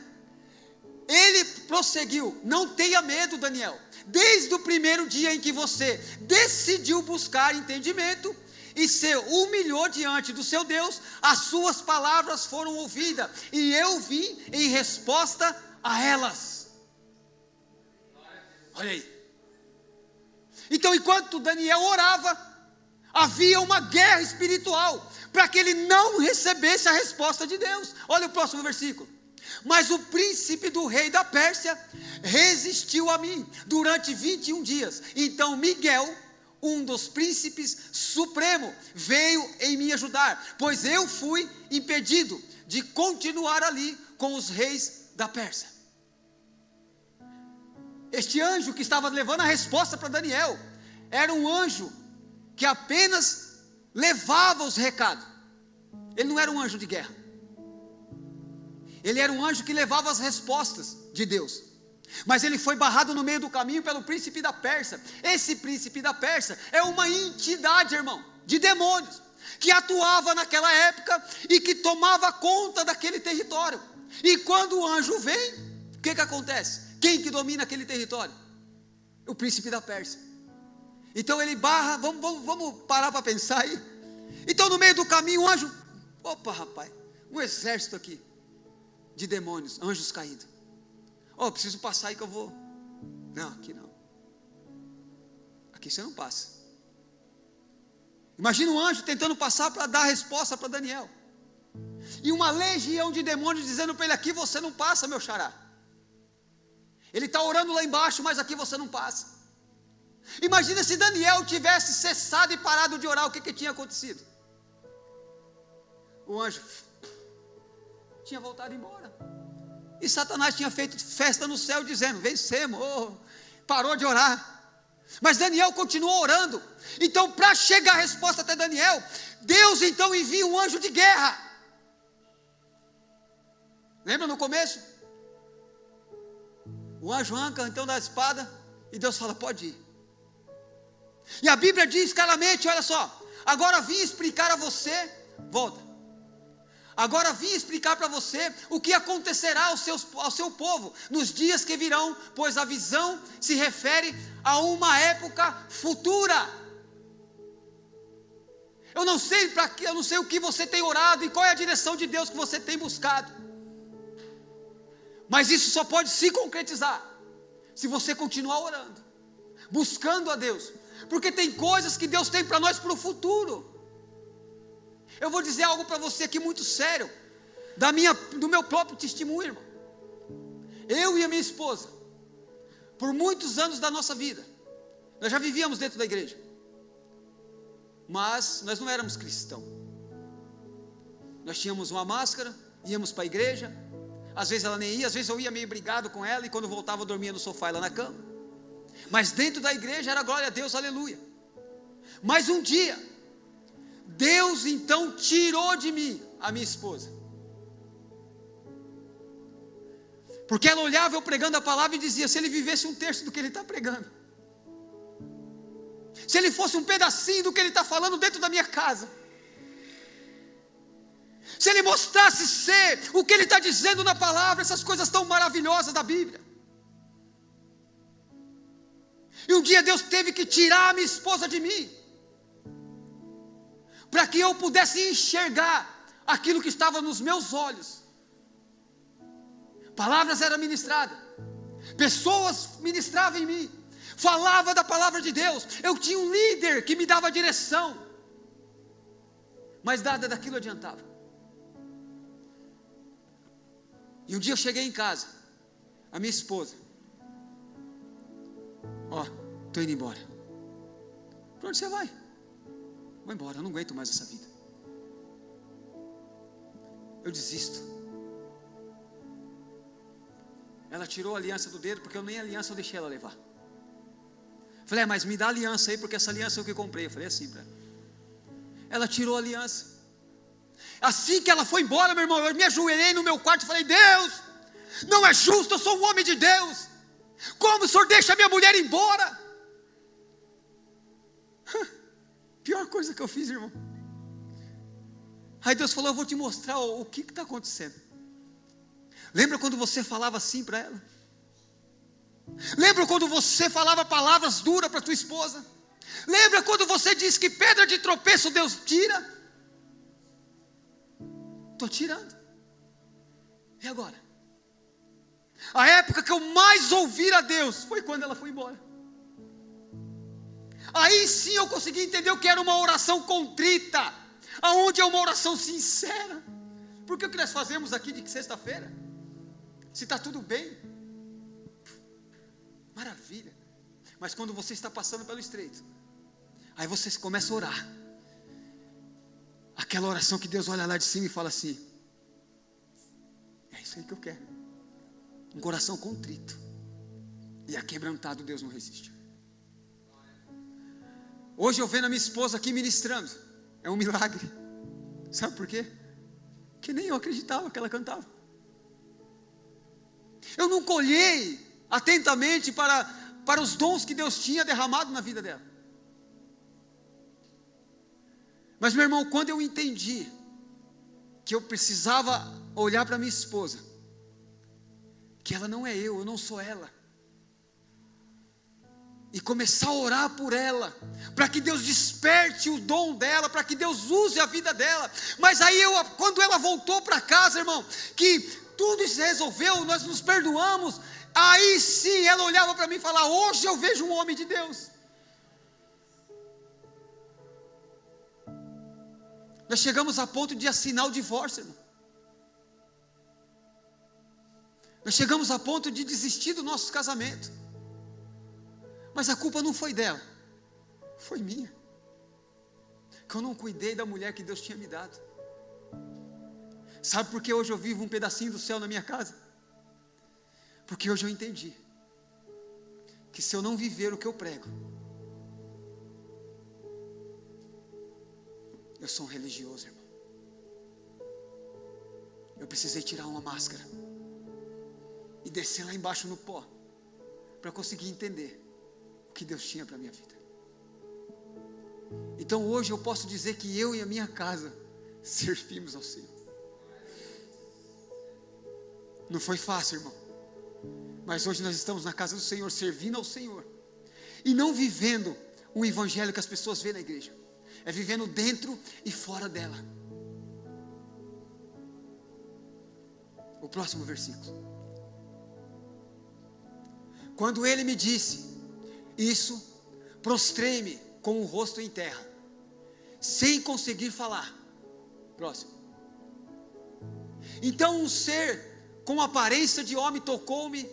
Ele prosseguiu: não tenha medo, Daniel, desde o primeiro dia em que você decidiu buscar entendimento e se humilhou diante do seu Deus, as suas palavras foram ouvidas, e eu vim em resposta a elas. Olha aí. Então, enquanto Daniel orava, havia uma guerra espiritual, para que ele não recebesse a resposta de Deus. Olha o próximo versículo. Mas o príncipe do rei da Pérsia resistiu a mim durante 21 dias. Então Miguel, um dos príncipes supremo, veio em me ajudar, pois eu fui impedido de continuar ali com os reis da Pérsia. Este anjo que estava levando a resposta para Daniel, era um anjo que apenas levava os recados. Ele não era um anjo de guerra. Ele era um anjo que levava as respostas de Deus. Mas ele foi barrado no meio do caminho pelo príncipe da Pérsia. Esse príncipe da Pérsia é uma entidade, irmão, de demônios, que atuava naquela época e que tomava conta daquele território. E quando o anjo vem, o que acontece? Quem que domina aquele território? O príncipe da Pérsia. Então ele barra, vamos parar para pensar aí. Então no meio do caminho o anjo, opa rapaz, um exército aqui de demônios, anjos caídos. Preciso passar aí que eu vou. Não, aqui não. Aqui você não passa. Imagina um anjo tentando passar para dar a resposta para Daniel. E uma legião de demônios dizendo para ele: aqui você não passa, meu xará. Ele está orando lá embaixo, mas aqui você não passa. Imagina se Daniel tivesse cessado e parado de orar, o que tinha acontecido? O anjo tinha voltado embora. E Satanás tinha feito festa no céu, dizendo: vencemos, parou de orar. Mas Daniel continuou orando. Então, para chegar a resposta até Daniel, Deus então envia um anjo de guerra. Lembra no começo? O anjo arranca então da espada, e Deus fala: pode ir. E a Bíblia diz claramente, olha só: agora vim explicar a você, volta. Agora vim explicar para você o que acontecerá ao seu povo nos dias que virão, pois a visão se refere a uma época futura. Eu não sei o que você tem orado e qual é a direção de Deus que você tem buscado, mas isso só pode se concretizar se você continuar orando, buscando a Deus, porque tem coisas que Deus tem para nós para o futuro. Eu vou dizer algo para você aqui muito sério, do meu próprio testemunho, irmão. Eu e a minha esposa, por muitos anos da nossa vida, nós já vivíamos dentro da igreja, mas nós não éramos cristãos. Nós tínhamos uma máscara, íamos para a igreja, às vezes ela nem ia, às vezes eu ia meio brigado com ela, e quando voltava eu dormia no sofá e lá na cama. Mas dentro da igreja era glória a Deus, aleluia. Mas um dia, Deus então tirou de mim a minha esposa, porque ela olhava eu pregando a palavra e dizia: se ele vivesse um terço do que ele está pregando, se ele fosse um pedacinho do que ele está falando dentro da minha casa, se ele mostrasse ser o que ele está dizendo na palavra, essas coisas tão maravilhosas da Bíblia. E um dia Deus teve que tirar a minha esposa de mim, para que eu pudesse enxergar aquilo que estava nos meus olhos. Palavras eram ministradas, pessoas ministravam em mim, falava da palavra de Deus. Eu tinha um líder que me dava direção, mas nada daquilo adiantava. E um dia eu cheguei em casa, a minha esposa, estou indo embora. Para onde você vai? Vou embora, eu não aguento mais essa vida, eu desisto. Ela tirou a aliança do dedo, porque eu nem a aliança eu deixei ela levar. Falei, mas me dá a aliança aí, porque essa aliança é o que eu comprei. Eu falei assim para ela. Ela tirou a aliança. Assim que ela foi embora, meu irmão, eu me ajoelhei no meu quarto e falei, Deus, não é justo, eu sou um homem de Deus, como o Senhor deixa a minha mulher embora? Pior coisa que eu fiz, irmão. Aí Deus falou, eu vou te mostrar o que está acontecendo. Lembra quando você falava assim para ela? Lembra quando você falava palavras duras para tua esposa? Lembra quando você disse que pedra de tropeço Deus tira? Estou tirando. E agora? A época que eu mais ouvi a Deus foi quando ela foi embora. Aí sim eu consegui entender o que era uma oração contrita, aonde é uma oração sincera. Porque o que nós fazemos aqui de sexta-feira, se está tudo bem, maravilha, mas quando você está passando pelo estreito, aí você começa a orar, aquela oração que Deus olha lá de cima e fala assim, é isso aí que eu quero, um coração contrito, e aquebrantado Deus não resiste. Hoje eu vendo a minha esposa aqui ministrando, é um milagre, sabe por quê? Que nem eu acreditava que ela cantava. Eu nunca olhei atentamente para os dons que Deus tinha derramado na vida dela. Mas meu irmão, quando eu entendi que eu precisava olhar para minha esposa, que ela não é eu não sou ela, e começar a orar por ela, para que Deus desperte o dom dela, para que Deus use a vida dela. Mas aí quando ela voltou para casa, irmão, que tudo se resolveu, nós nos perdoamos, aí sim ela olhava para mim e falava, hoje eu vejo um homem de Deus. Nós chegamos a ponto de assinar o divórcio, irmão. Nós chegamos a ponto de desistir do nosso casamento. Mas a culpa não foi dela, foi minha, que eu não cuidei da mulher que Deus tinha me dado. Sabe por que hoje eu vivo um pedacinho do céu na minha casa? Porque hoje eu entendi que se eu não viver o que eu prego, eu sou um religioso, irmão. Eu precisei tirar uma máscara e descer lá embaixo no pó, para conseguir entender o que Deus tinha para a minha vida. Então hoje eu posso dizer que eu e a minha casa servimos ao Senhor. Não foi fácil, irmão, mas hoje nós estamos na casa do Senhor, servindo ao Senhor, e não vivendo um evangelho que as pessoas vêem na igreja, é vivendo dentro e fora dela. O próximo versículo. Quando ele me disse isso, prostrei-me com o rosto em terra, sem conseguir falar. Próximo. Então um ser com aparência de homem tocou-me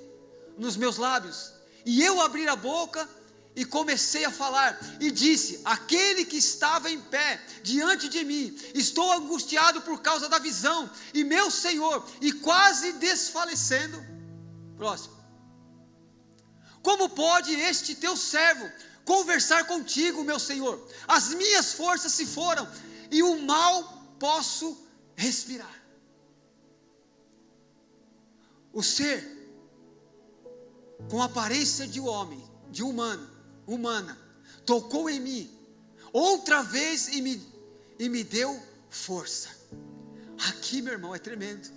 nos meus lábios, e eu abri a boca e comecei a falar, e disse, aquele que estava em pé diante de mim, estou angustiado por causa da visão, e meu Senhor, e quase desfalecendo. Próximo. Como pode este teu servo conversar contigo, meu Senhor? As minhas forças se foram, e o mal posso respirar. O ser com aparência de homem, de humana, tocou em mim outra vez e me deu força. Aqui, meu irmão, é tremendo.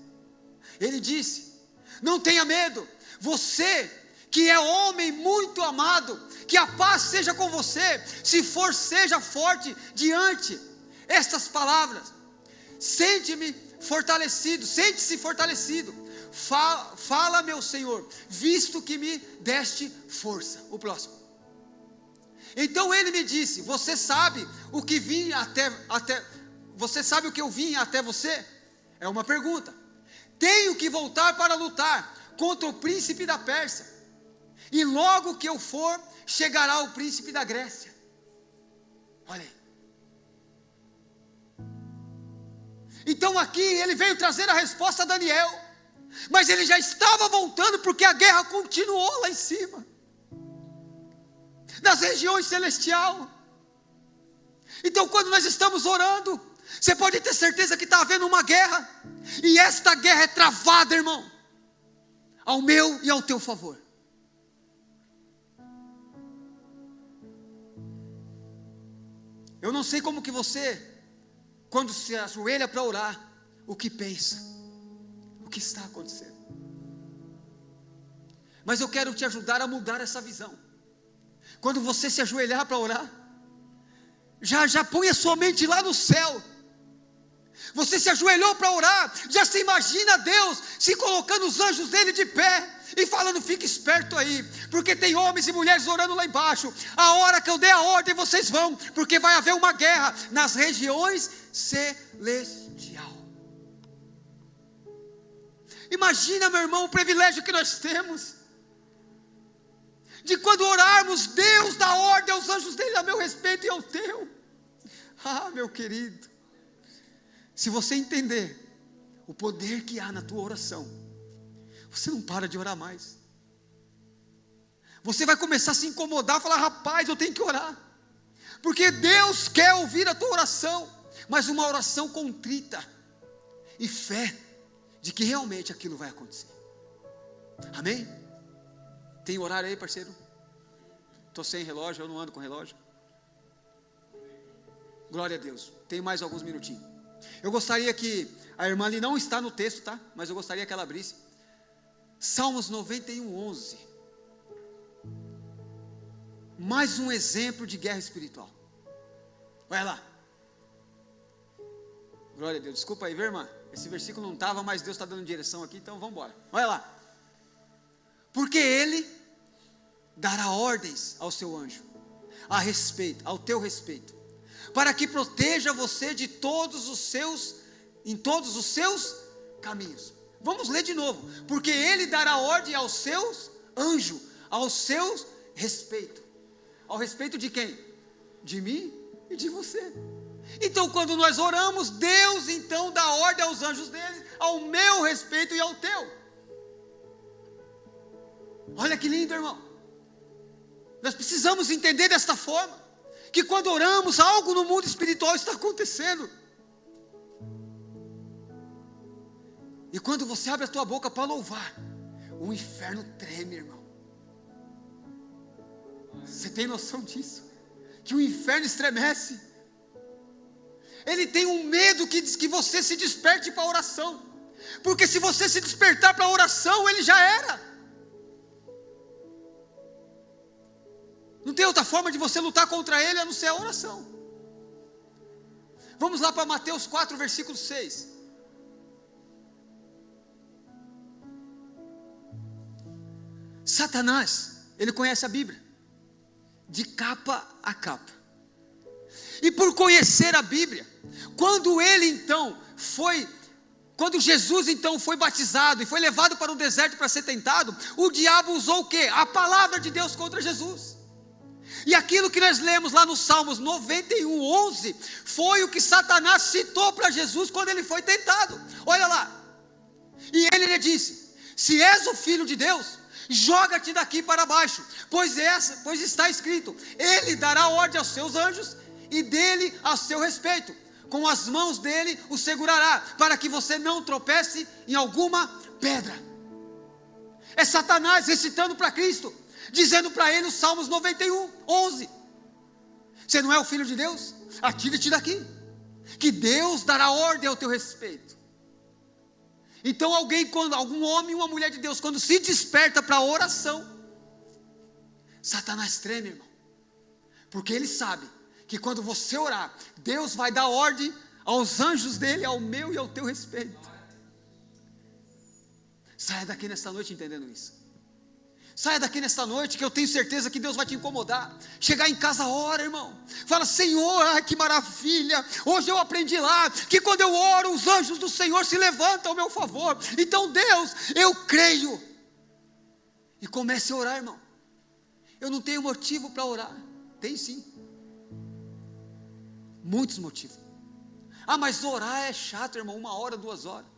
Ele disse, não tenha medo, você que é homem muito amado, que a paz seja com você, se for, seja forte diante estas palavras. Sente-se fortalecido, fala meu Senhor, visto que me deste força. O próximo. Então ele me disse, você sabe o que eu vim até você? É uma pergunta. Tenho que voltar para lutar contra o príncipe da Pérsia, e logo que eu for, chegará o príncipe da Grécia. Olha aí. Então aqui ele veio trazer a resposta a Daniel, mas ele já estava voltando, porque a guerra continuou lá em cima, nas regiões celestiais. Então quando nós estamos orando, você pode ter certeza que está havendo uma guerra, e esta guerra é travada, irmão, ao meu e ao teu favor. Eu não sei como que você, quando se ajoelha para orar, o que pensa, o que está acontecendo. Mas eu quero te ajudar a mudar essa visão. Quando você se ajoelhar para orar, já põe a sua mente lá no céu. Você se ajoelhou para orar, já se imagina Deus se colocando os anjos dele de pé e falando, fique esperto aí, porque tem homens e mulheres orando lá embaixo. A hora que eu der a ordem, vocês vão, porque vai haver uma guerra nas regiões celestial. Imagina, meu irmão, o privilégio que nós temos de, quando orarmos, Deus dá ordem aos anjos dele a meu respeito e ao teu. Ah, meu querido, se você entender o poder que há na tua oração, você não para de orar mais. Você vai começar a se incomodar, falar, rapaz, eu tenho que orar, porque Deus quer ouvir a tua oração, mas uma oração contrita e fé de que realmente aquilo vai acontecer. Amém? Tem horário aí, parceiro? Estou sem relógio, eu não ando com relógio. Glória a Deus, tem mais alguns minutinhos. Eu gostaria que, a irmã ali não está no texto, tá? Mas eu gostaria que ela abrisse Salmos 91, 11. Mais um exemplo de guerra espiritual. Olha lá. Glória a Deus, desculpa aí, viu, irmã? Esse versículo não estava, mas Deus está dando direção aqui, então vamos embora. Olha lá. Porque Ele dará ordens ao seu anjo, ao teu respeito, para que proteja você de em todos os seus caminhos. Vamos ler de novo. Porque Ele dará ordem aos seus anjos, ao seu respeito. Ao respeito de quem? De mim e de você. Então quando nós oramos, Deus então dá ordem aos anjos dele, ao meu respeito e ao teu. Olha que lindo, irmão. Nós precisamos entender desta forma, que quando oramos, algo no mundo espiritual está acontecendo. E quando você abre a tua boca para louvar, o inferno treme, irmão. Você tem noção disso? Que o inferno estremece. Ele tem um medo que diz que você se desperte para a oração, porque se você se despertar para a oração, ele já era. Não tem outra forma de você lutar contra ele a não ser a oração. Vamos lá para Mateus 4, versículo 6. Satanás, ele conhece a Bíblia de capa a capa. E por conhecer a Bíblia, quando Jesus então foi batizado e foi levado para o deserto para ser tentado, o diabo usou o quê? A palavra de Deus contra Jesus. E aquilo que nós lemos lá no Salmos 91, 11, foi o que Satanás citou para Jesus quando ele foi tentado. Olha lá. E ele lhe disse: se és o filho de Deus, joga-te daqui para baixo, pois está escrito, ele dará ordem aos seus anjos, e dele a seu respeito, com as mãos dele o segurará, para que você não tropece em alguma pedra. É Satanás recitando para Cristo, dizendo para ele os Salmos 91, 11. Você não é o filho de Deus? Atire-te daqui, que Deus dará ordem ao teu respeito. Então algum homem e uma mulher de Deus, quando se desperta para a oração, Satanás treme, irmão, porque ele sabe que quando você orar, Deus vai dar ordem aos anjos dele, ao meu e ao teu respeito. Saia daqui nesta noite entendendo isso. Saia daqui nesta noite, que eu tenho certeza que Deus vai te incomodar. Chegar em casa, ora, irmão. Fala, Senhor, ai que maravilha. Hoje eu aprendi lá, que quando eu oro, os anjos do Senhor se levantam ao meu favor. Então Deus, eu creio. E comece a orar, irmão. Eu não tenho motivo para orar. Tem sim. Muitos motivos. Ah, mas orar é chato, irmão, 1 hora, 2 horas.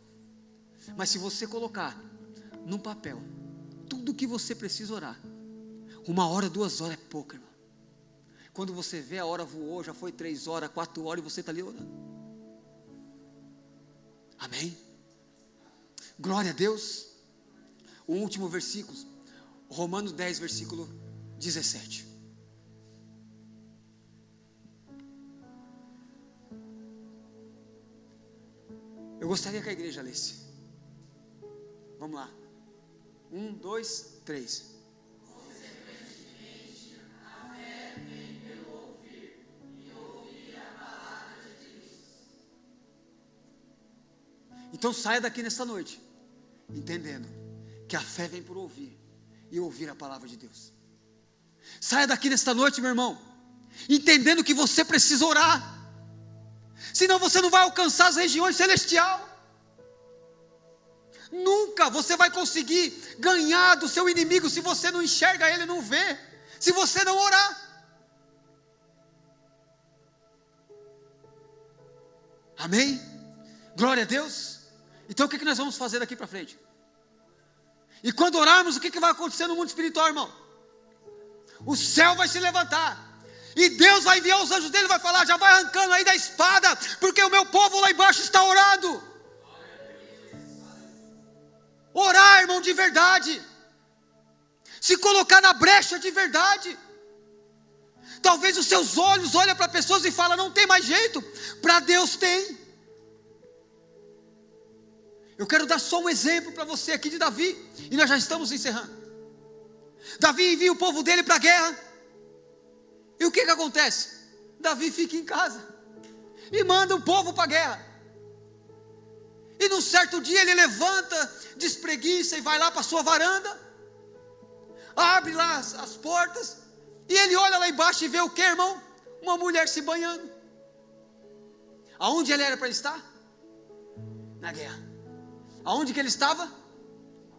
Mas se você colocar num papel tudo que você precisa orar, 1 hora, 2 horas é pouco, irmão. Quando você vê, a hora voou, já foi 3 horas, 4 horas e você está ali orando. Amém? Glória a Deus. O último versículo, Romanos 10, versículo 17. Eu gostaria que a igreja lesse. Vamos lá. 1, 2, 3. Consequentemente, a fé vem pelo ouvir, e ouvir a palavra de Deus. Então saia daqui nesta noite, entendendo que a fé vem por ouvir, e ouvir a palavra de Deus. Saia daqui nesta noite, meu irmão, entendendo que você precisa orar. Senão você não vai alcançar as regiões celestiais. Nunca você vai conseguir ganhar do seu inimigo se você não enxerga ele, não vê, se você não orar. Amém? Glória a Deus. Então o que nós vamos fazer daqui para frente? E quando orarmos, o que vai acontecer no mundo espiritual, irmão? O céu vai se levantar. E Deus vai enviar os anjos dele e vai falar, já vai arrancando aí da espada, porque o meu povo lá embaixo está orando. Orar, irmão, de verdade. Se colocar na brecha de verdade. Talvez os seus olhos olhem para pessoas e falam, não tem mais jeito. Para Deus tem. Eu quero dar só um exemplo para você aqui de Davi, e nós já estamos encerrando. Davi envia o povo dele para a guerra. E o que acontece? Davi fica em casa e manda o povo para a guerra. E num certo dia ele levanta, despreguiça e vai lá para a sua varanda, abre lá as portas, e ele olha lá embaixo e vê o que, irmão? Uma mulher se banhando. Aonde ele era para estar? Na guerra. Aonde que ele estava?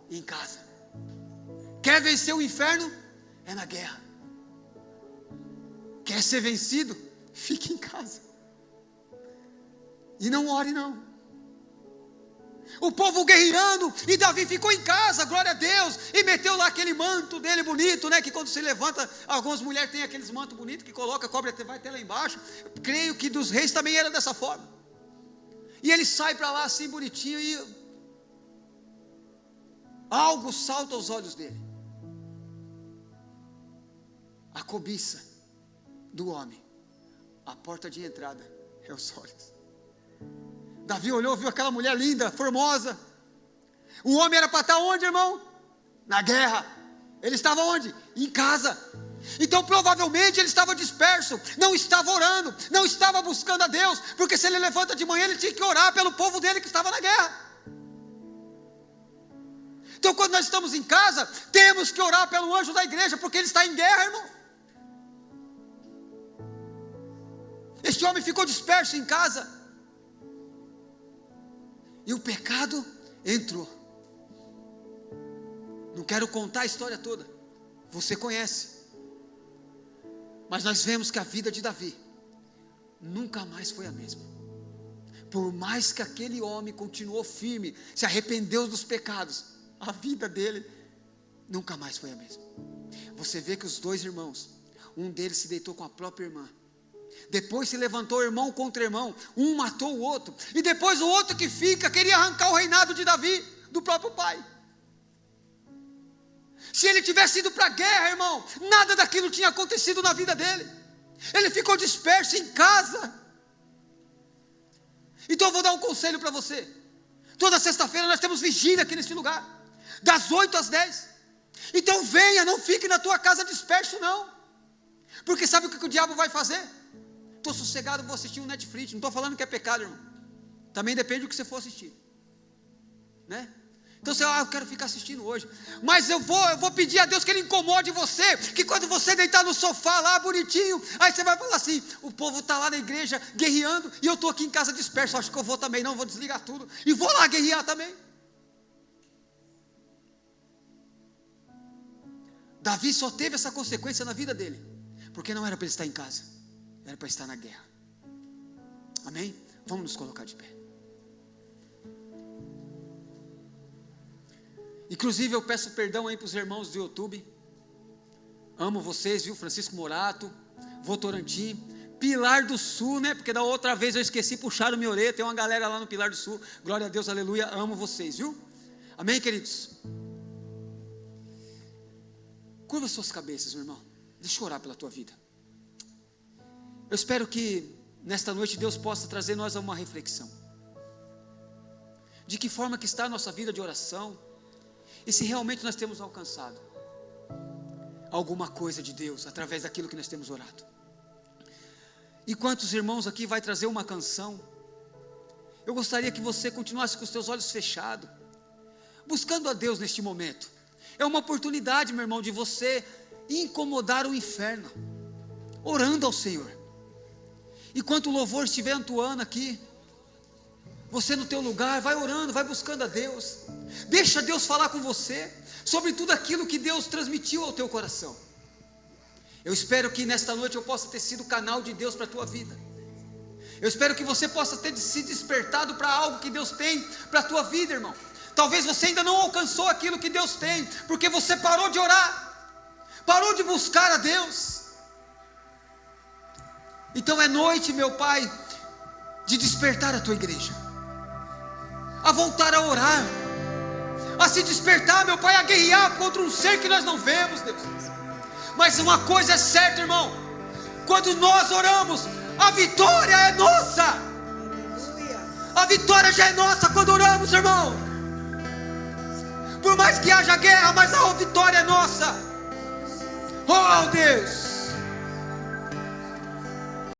Em casa. Quer vencer o inferno? É na guerra. Quer ser vencido? Fique em casa. E não ore não. O povo guerreando, e Davi ficou em casa, glória a Deus, e meteu lá aquele manto dele bonito, né, que quando se levanta, algumas mulheres têm aqueles mantos bonitos, que coloca, cobre, vai até lá embaixo. Creio que dos reis também era dessa forma. E ele sai para lá assim bonitinho, e algo salta aos olhos dele. A cobiça do homem, a porta de entrada é os olhos. Davi olhou, viu aquela mulher linda, formosa. O homem era para estar onde, irmão? Na guerra. Ele estava onde? Em casa. Então provavelmente ele estava disperso, não estava orando, não estava buscando a Deus, porque se ele levanta de manhã ele tinha que orar pelo povo dele que estava na guerra. Então quando nós estamos em casa, temos que orar pelo anjo da igreja, porque ele está em guerra, irmão. Este homem ficou disperso em casa, e o pecado entrou. Não quero contar a história toda, você conhece, mas nós vemos que a vida de Davi nunca mais foi a mesma. Por mais que aquele homem continuou firme, se arrependeu dos pecados, a vida dele nunca mais foi a mesma. Você vê que os dois irmãos, um deles se deitou com a própria irmã, depois se levantou irmão contra irmão, um matou o outro, e depois o outro que fica, queria arrancar o reinado de Davi, do próprio pai. Se ele tivesse ido para a guerra, irmão, nada daquilo tinha acontecido na vida dele. Ele ficou disperso em casa. Então eu vou dar um conselho para você. Toda sexta-feira nós temos vigília aqui nesse lugar, das 8 às 10. Então venha, não fique na tua casa disperso não. Porque sabe o que o diabo vai fazer? Estou sossegado, vou assistir um Netflix. Não estou falando que é pecado, irmão. Também depende do que você for assistir, né? Então você, eu quero ficar assistindo hoje, mas eu vou pedir a Deus que Ele incomode você, que quando você deitar no sofá lá, bonitinho, aí você vai falar assim, o povo está lá na igreja guerreando, e eu estou aqui em casa disperso, acho que eu vou também, não, vou desligar tudo, e vou lá guerrear também. Davi só teve essa consequência na vida dele, porque não era para ele estar em casa, era para estar na guerra. Amém? Vamos nos colocar de pé. Inclusive eu peço perdão aí para os irmãos do YouTube. Amo vocês, viu? Francisco Morato, Votorantim, Pilar do Sul, né? Porque da outra vez eu esqueci, puxaram minha orelha. Tem uma galera lá no Pilar do Sul. Glória a Deus, aleluia. Amo vocês, viu? Amém, queridos? Curva suas cabeças, meu irmão. Deixa eu orar pela tua vida. Eu espero que nesta noite Deus possa trazer nós a uma reflexão. De que forma que está a nossa vida de oração? E se realmente nós temos alcançado alguma coisa de Deus através daquilo que nós temos orado. E quantos irmãos aqui vai trazer uma canção? Eu gostaria que você continuasse com os seus olhos fechados, buscando a Deus neste momento. É uma oportunidade, meu irmão, de você incomodar o inferno, orando ao Senhor. Enquanto o louvor estiver entoando aqui, você no teu lugar, vai orando, vai buscando a Deus. Deixa Deus falar com você sobre tudo aquilo que Deus transmitiu ao teu coração. Eu espero que nesta noite eu possa ter sido canal de Deus para a tua vida. Eu espero que você possa ter se despertado para algo que Deus tem para a tua vida, irmão. Talvez você ainda não alcançou aquilo que Deus tem, porque você parou de orar, parou de buscar a Deus. Então é noite, meu Pai, de despertar a tua igreja, a voltar a orar, a se despertar, meu Pai, a guerrear contra um ser que nós não vemos, Deus. Mas uma coisa é certa, irmão, quando nós oramos, a vitória é nossa. A vitória já é nossa quando oramos, irmão. Por mais que haja guerra, mas a vitória é nossa. Oh Deus.